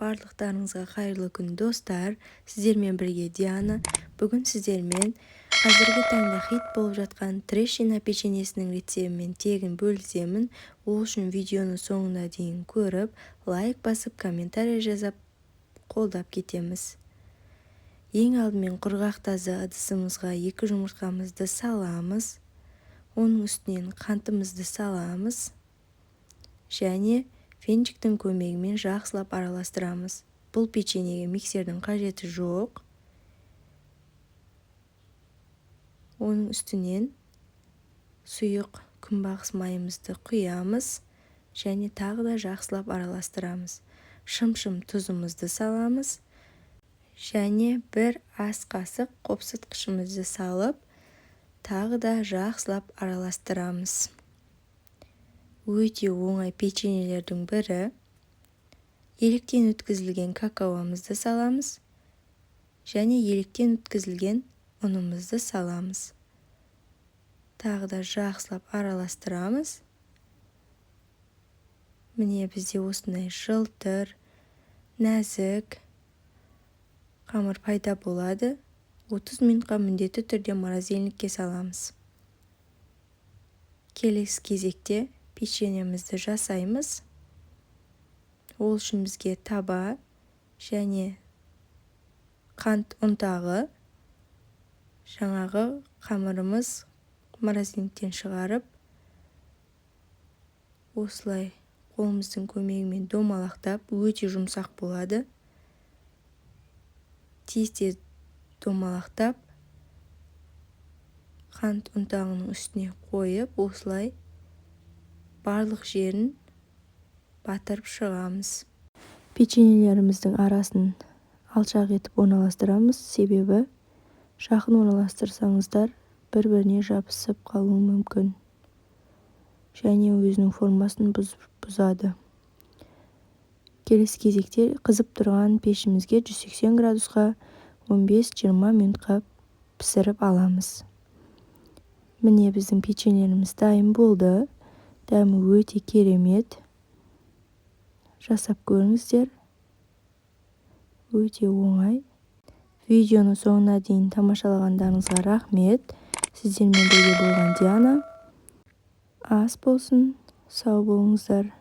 Барлықтарыңызға қайырлы күн достар. Сіздермен бірге Диана. Бүгін сіздермен қазіргі таңда хит болып жатқан трещина печеньесінің рецебімен тегін бөлісемін. Ол үшін видеоны соңына дейін көріп, лайк басып, комментарий жазып, қолдап кетеміз. Ең алдымен құрғақ таза ыдысымызға 2 жұмыртқамызды саламыз. Оның үстінен қантымызды саламыз. Және фенчиктің көмегімен жақсылап араластырамыз. Бұл печеньеге миксердің қажеті жоқ. Оның үстінен сұйық күнбағыс майымызды құямыз және тағы да жақсылап араластырамыз. Шым-шым тұзымызды саламыз және 1 ас қасық қопсытқышымызды салып, тағы да жақсылап араластырамыз. Өте оңай печеньелердің бірі. Електен өткізілген какаомызды саламыз және електен өткізілген ұнымызды саламыз. Тағы да жақсылап араластырамыз. Міне бізде осындай жылтыр, нәзік қамыр пайда болады. 30 минутқа міндетті түрде морозильникке саламыз. Келесі кезекте печеньемізді жасаймыз. Ол үшін бізге таба және қант ұнтағы, жаңағы қамырымыз морозильниктен шығарып, осылай қолымыздың көмегімен домалақтап, өте жұмсақ болады. Тез-тез домалақтап, қант ұнтағының үстіне қойып, осылай барлық жерін батырып шығамыз. Печеньелеріміздің арасын алшақ етіп орналастырамыз, себебі жақын орналастырсаңыздар бір-біріне жабысып қалуы мүмкін және өзінің формасын бұзады. Келесі кезекте қызып тұрған пешімізге 180 градусқа 15-20 минутқа пісіріп аламыз. Міне біздің печеньелеріміз дайын болды. Дәмі өте керемет. Жасап көріңіздер. Өте оңай. Видеоны соңына дейін тамашалағандарыңызға рахмет. Сіздермен бірге болған Диана. Ас болсын, сау болыңыздар.